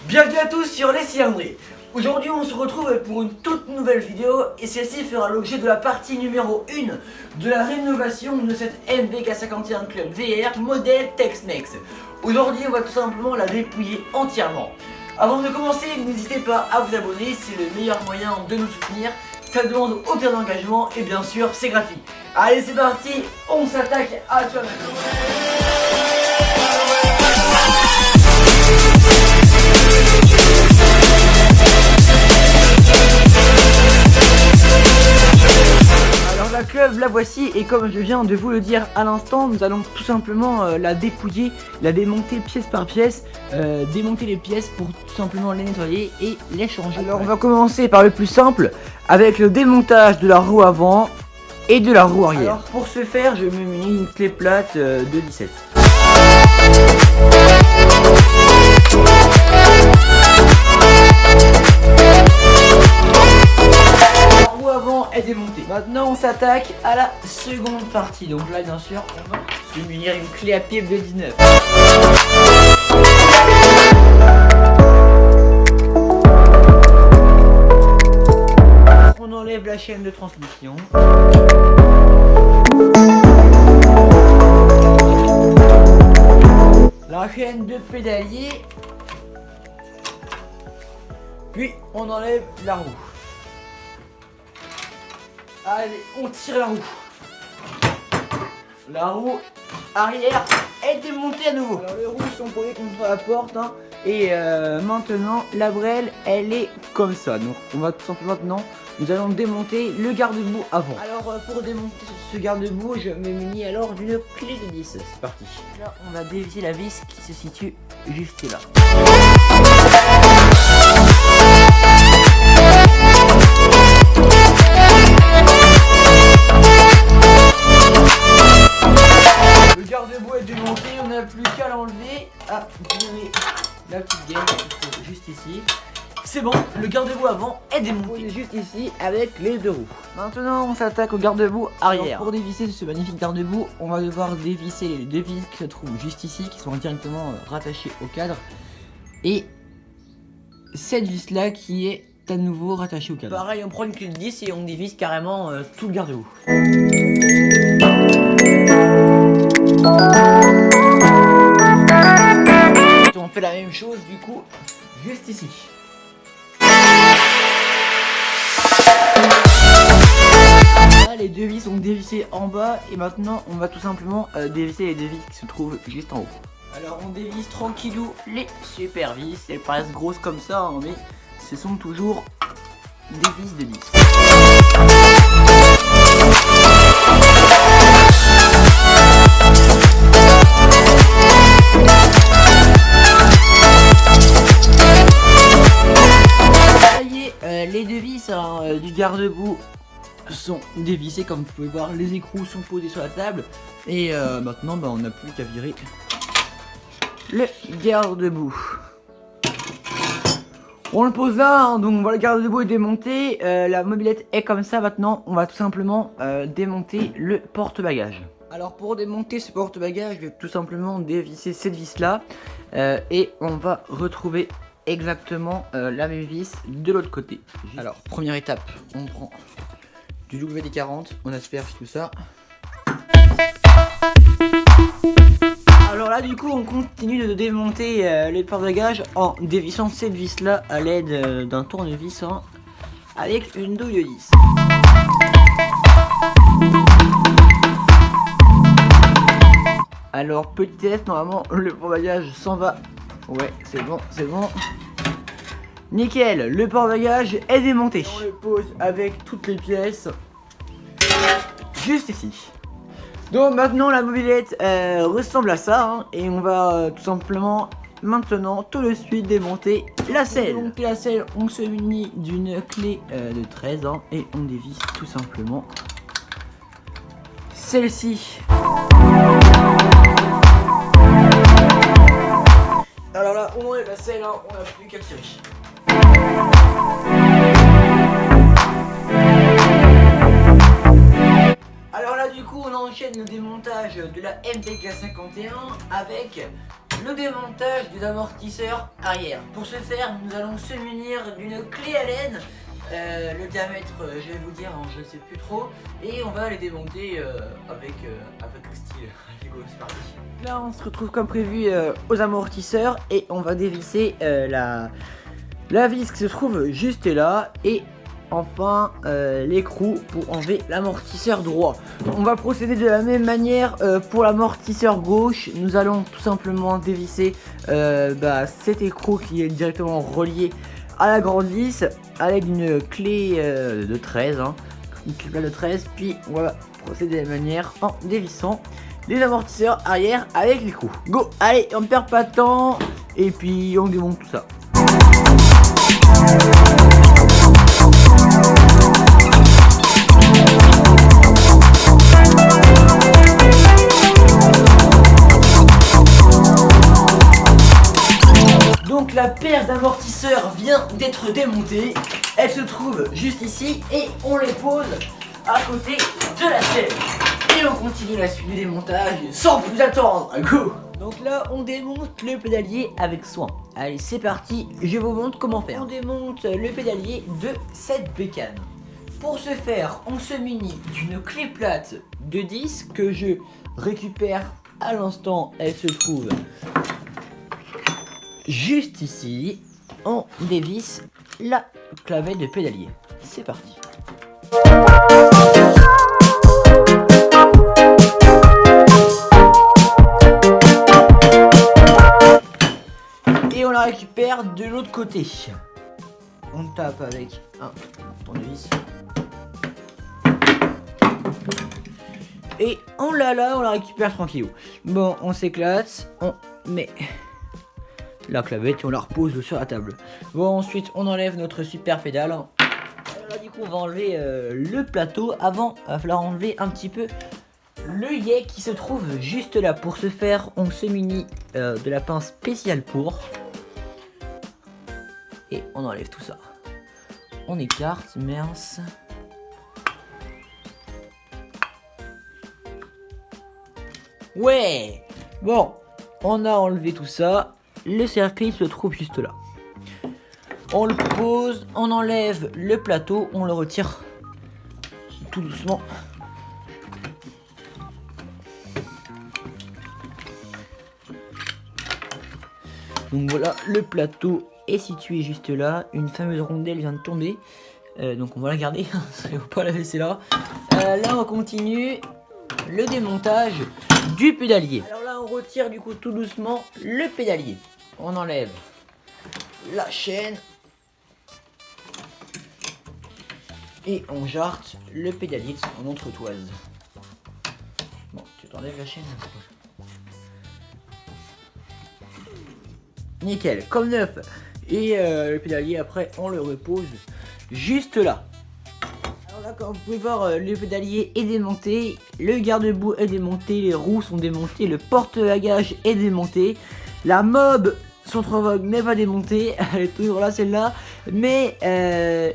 Bienvenue à tous sur Les Cylindrés. Aujourd'hui on se retrouve pour une toute nouvelle vidéo et celle-ci fera l'objet de la partie numéro 1 de la rénovation de cette MVK51 Club VR modèle Tex-Mex. Aujourd'hui on va tout simplement la dépouiller entièrement. Avant de commencer, n'hésitez pas à vous abonner, c'est le meilleur moyen de nous soutenir. Ça demande aucun engagement et bien sûr c'est gratuit. Allez c'est parti, on s'attaque à tout. La club, la voici et comme je viens de vous le dire à l'instant, nous allons tout simplement la dépouiller, la démonter pièce par pièce, démonter les pièces pour tout simplement les nettoyer et les changer. Alors on va commencer par le plus simple avec le démontage de la roue avant et de la roue arrière. Alors pour ce faire, je me munis une clé plate de 17. Est démonté. Maintenant on s'attaque à la seconde partie. Donc là bien sûr on va se munir une clé à pied de 19. On enlève la chaîne de transmission. La chaîne de pédalier. Puis on enlève la roue. Allez, on tire la roue. La roue arrière est démontée à nouveau. Alors les roues sont posées contre la porte hein, et maintenant la brelle elle est comme ça. Donc on va tout simplement maintenant nous allons démonter le garde-boue avant. Alors pour démonter ce garde-boue je me munis alors d'une clé de 10. C'est parti. Là on va dévisser la vis qui se situe juste là. On n'a plus qu'à l'enlever, à virer la petite gaine juste ici. C'est bon, le garde-boue avant est démonté juste ici avec les deux roues. Maintenant on s'attaque au garde-boue arrière. Alors, pour dévisser ce magnifique garde-boue, on va devoir dévisser les deux vis qui se trouvent juste ici, qui sont directement rattachées au cadre. Et cette vis là qui est à nouveau rattachée au cadre. Pareil, on prend une clé de 10 et on dévisse carrément tout le garde-boue. On fait la même chose du coup juste ici. Là, les deux vis sont dévissées en bas et maintenant on va tout simplement dévisser les deux vis qui se trouvent juste en haut. Alors on dévisse tranquillou les super vis. Elles paraissent grosses comme ça hein, mais ce sont toujours des vis de 10. Les deux vis hein, du garde-boue sont dévissés comme vous pouvez voir, les écrous sont posés sur la table et maintenant on n'a plus qu'à virer le garde-boue. On le pose là, hein, donc voilà, le garde-boue est démonté, la mobilette est comme ça. Maintenant on va tout simplement démonter le porte-bagages. Alors pour démonter ce porte-bagages, je vais tout simplement dévisser cette vis là et on va retrouver exactement la même vis de l'autre côté. Alors première étape, on prend du WD-40, on asperge tout ça. Alors là du coup on continue de démonter les porte-bagages en dévissant cette vis là à l'aide d'un tournevis hein, avec une douille de 10. Alors petit test, normalement le porte-bagages s'en va. Ouais, c'est bon, c'est bon. Nickel, le porte-bagages est démonté. On le pose avec toutes les pièces. Juste ici. Donc maintenant la mobilette ressemble à ça. Hein, et on va tout simplement maintenant tout de suite démonter la selle. Pour démonter la selle, on se munit d'une clé de 13 ans. Et on dévisse tout simplement celle-ci. Alors là, on enlève la selle, hein, on n'a plus qu'à tirer. Alors là, du coup, on enchaîne le démontage de la MVK51 avec le démontage des amortisseurs arrière. Pour ce faire, nous allons se munir d'une clé Allen. Le diamètre, je vais vous dire, hein, je ne sais plus trop. Et on va les démonter avec style. Allez go, c'est parti. Là, on se retrouve comme prévu aux amortisseurs et on va dévisser la vis qui se trouve juste là. Et enfin l'écrou pour enlever l'amortisseur droit. On va procéder de la même manière pour l'amortisseur gauche. Nous allons tout simplement dévisser cet écrou qui est directement relié à la grande vis à l'aide d'une clé de 13, hein, une clé de 13. Puis on va procéder de la même manière en dévissant les amortisseurs arrière avec l'écrou. Go, allez, on ne perd pas de temps et puis on démonte tout ça. Donc la paire d'amortisseurs vient d'être démontée. Elle se trouve juste ici et on les pose à côté de la chaîne. Et on continue la suite du démontage sans plus attendre. Go! Donc là on démonte le pédalier avec soin. Allez, c'est parti, je vous montre comment faire. On démonte le pédalier de cette bécane. Pour ce faire, on se munit d'une clé plate de 10 que je récupère à l'instant. Elle se trouve juste ici. On dévisse la clavette de pédalier. C'est parti. Et on la récupère de l'autre côté. On tape avec un tournevis. Et on l'a là, on la récupère tranquillou. Bon, on s'éclate, on met la clavette et on la repose sur la table. Bon, ensuite on enlève notre super pédale. Alors là, du coup on va enlever le plateau. Avant, il va falloir enlever un petit peu le yé qui se trouve juste là. Pour ce faire, on se munit de la pince spéciale pour. Et on enlève tout ça. On écarte, mince. Ouais. Bon, on a enlevé tout ça. Le circuit se trouve juste là. On le pose, on enlève le plateau, on le retire tout doucement. Donc voilà, le plateau est situé juste là. Une fameuse rondelle vient de tomber. Donc on va la garder, il ne faut pas la laisser là. Là on continue le démontage du pédalier. Alors là on retire du coup tout doucement le pédalier. On enlève la chaîne et on jarte le pédalier de son entretoise. Bon, tu t'enlèves la chaîne. Nickel, comme neuf. Et le pédalier après on le repose juste là. Alors là comme vous pouvez voir, le pédalier est démonté, le garde-boue est démonté, les roues sont démontées, le porte-bagages est démonté, la mob centre-vogue n'est pas démontée, elle est toujours là celle-là, mais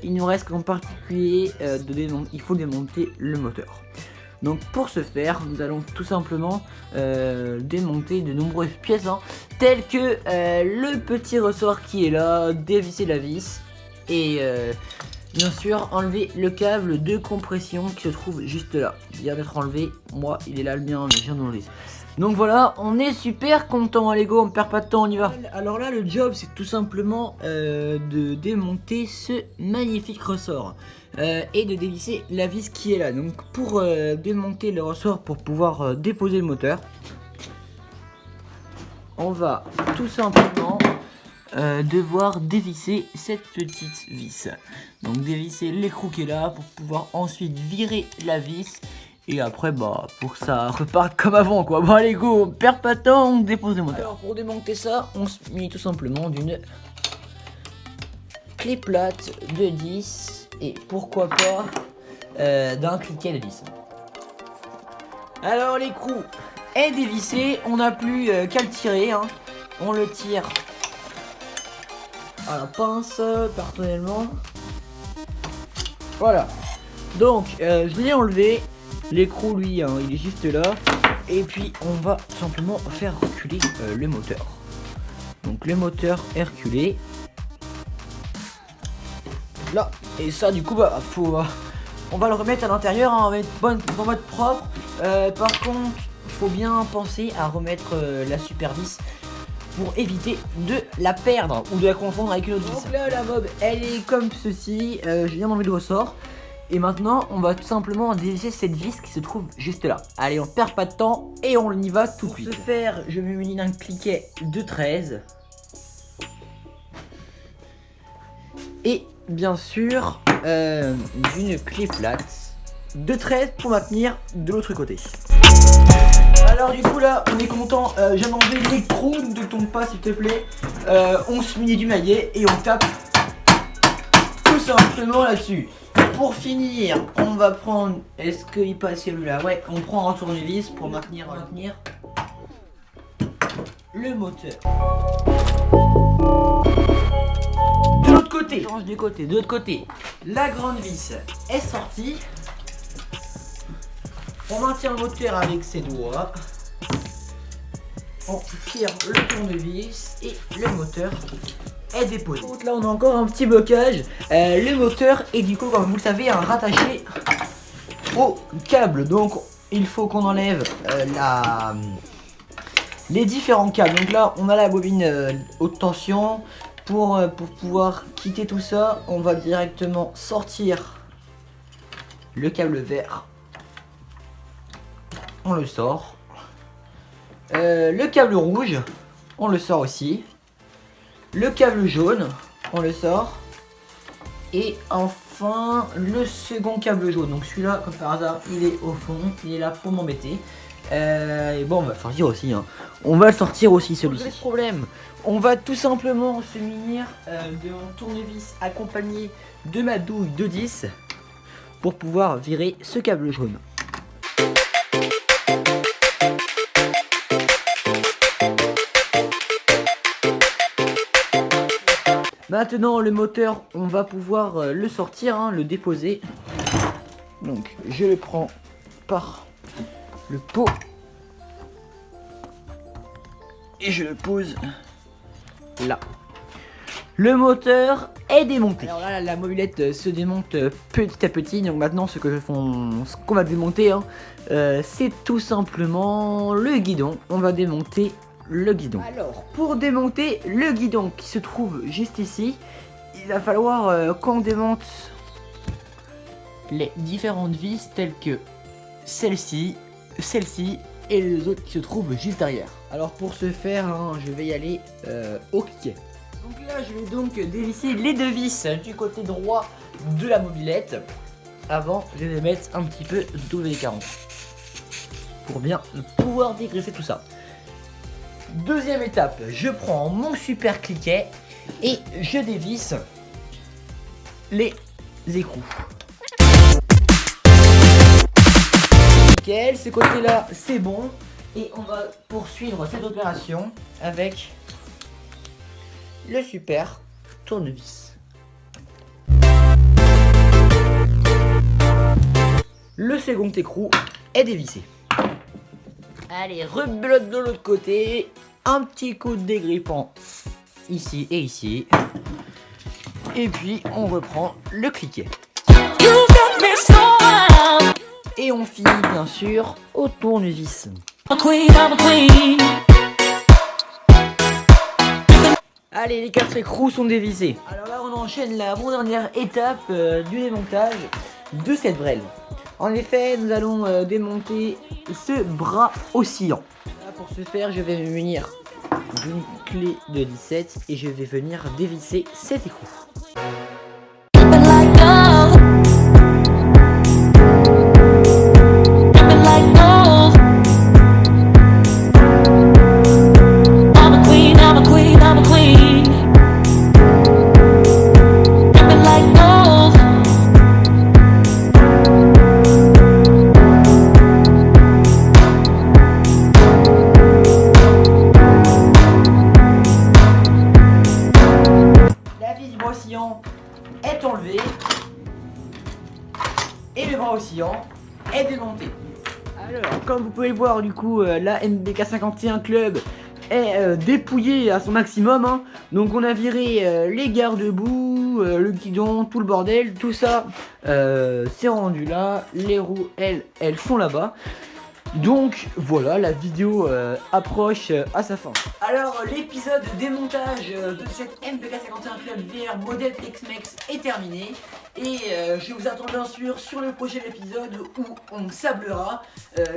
il nous reste qu'en particulier il faut démonter le moteur. Donc pour ce faire, nous allons tout simplement démonter de nombreuses pièces, hein, telles que le petit ressort qui est là, dévisser la vis et bien sûr enlever le câble de compression qui se trouve juste là. Il vient d'être enlevé, moi il est là le mien, mais je viens d'enlever. Donc voilà, on est super content, allez go, on perd pas de temps, on y va. Alors là le job c'est tout simplement de démonter ce magnifique ressort et de dévisser la vis qui est là. Donc pour démonter le ressort pour pouvoir déposer le moteur, on va tout simplement devoir dévisser cette petite vis. Donc dévisser l'écrou qui est là pour pouvoir ensuite virer la vis. Et après bah pour que ça reparte comme avant quoi. Bon allez go, on perd pas de temps, on dépose le moteur. Alors pour démonter ça, on se met tout simplement d'une clé plate de 10 et pourquoi pas d'un cliquet de 10. Alors l'écrou est dévissé, on n'a plus qu'à le tirer, hein. On le tire à la pince personnellement. Voilà. Donc je l'ai enlevé. L'écrou lui hein, il est juste là. Et puis on va simplement faire reculer le moteur. Donc le moteur est reculé. Là, et ça du coup bah faut on va le remettre à l'intérieur, hein, on va mettre en mode propre. Par contre, faut bien penser à remettre la super vis pour éviter de la perdre ou de la confondre avec une autre vis. Donc là la mob elle est comme ceci, je viens d'enlever le ressort. Et maintenant on va tout simplement dévisser cette vis qui se trouve juste là. Allez, on perd pas de temps et on y va tout de suite. Pour ce faire, je me munis d'un cliquet de 13. Et bien sûr d'une clé plate de 13 pour maintenir de l'autre côté. Alors du coup là on est content, j'ai enlevé l'écrou, ne te tombe pas s'il te plaît. On se munit du maillet et on tape tout simplement là-dessus. Pour finir, on va prendre, est-ce qu'il passe celui-là? Ouais, on prend un tournevis pour maintenir le moteur. De l'autre côté, change de côté, de l'autre côté, la grande vis est sortie. On maintient le moteur avec ses doigts. On tire le tournevis et le moteur est déposé. Donc là on a encore un petit blocage. Le moteur est du coup, comme vous le savez, rattaché au câble. Donc il faut qu'on enlève les différents câbles. Donc là on a la bobine haute tension. Pour pouvoir quitter tout ça, on va directement sortir le câble vert. On le sort. Le câble rouge, on le sort aussi. Le câble jaune, on le sort. Et enfin, le second câble jaune. Donc celui-là, comme par hasard, il est au fond. Il est là pour m'embêter. Et bon, on va le sortir aussi. Hein. On va le sortir aussi celui-ci. Pas de problème. On va tout simplement se munir de mon tournevis accompagné de ma douille de 10 pour pouvoir virer ce câble jaune. Maintenant le moteur, on va pouvoir le sortir, hein, le déposer. Donc je le prends par le pot et je le pose là. Le moteur est démonté. Alors là la mobilette se démonte petit à petit. Donc maintenant ce qu'on va démonter, hein, c'est tout simplement le guidon. On va démonter le guidon. Alors pour démonter le guidon qui se trouve juste ici, il va falloir qu'on démonte les différentes vis telles que celle-ci, celle-ci et les autres qui se trouvent juste derrière. Alors pour ce faire, hein, je vais y aller au cliquet. Donc là je vais donc dévisser les deux vis du côté droit de la mobilette. Avant je vais mettre un petit peu de WD-40 pour bien pouvoir dégraisser tout ça. Deuxième étape, je prends mon super cliquet et je dévisse les écrous. Nickel, ce côté là c'est bon. Et on va poursuivre cette opération avec le super tournevis. Le second écrou est dévissé. Allez, rebelote de l'autre côté. Un petit coup de dégrippant ici et ici. Et puis on reprend le cliquet. Et on finit bien sûr au tournevis. Allez, les 4 écrous sont dévissés. Alors là on enchaîne la dernière étape du démontage de cette brelle. En effet, nous allons démonter ce bras oscillant. Là, pour ce faire, je vais me munir d'une clé de 17 et je vais venir dévisser cet écrou. Est enlevé et le bras oscillant est démonté. Alors comme vous pouvez le voir du coup la MBK51 Club est dépouillé à son maximum, hein. Donc on a viré les garde-boue, le guidon, tout le bordel, tout ça c'est rendu là. Les roues, elles sont là-bas. Donc voilà, la vidéo approche à sa fin. Alors l'épisode de démontage de cette MPK51 Club VR modèle Tex-Mex est terminé. Et je vous attends bien sûr sur le prochain épisode où on sablera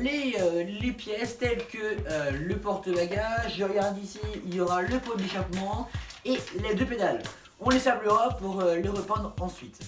les pièces telles que le porte-bagages. Je regarde ici, il y aura le pot d'échappement et les deux pédales. On les sablera pour les repeindre ensuite.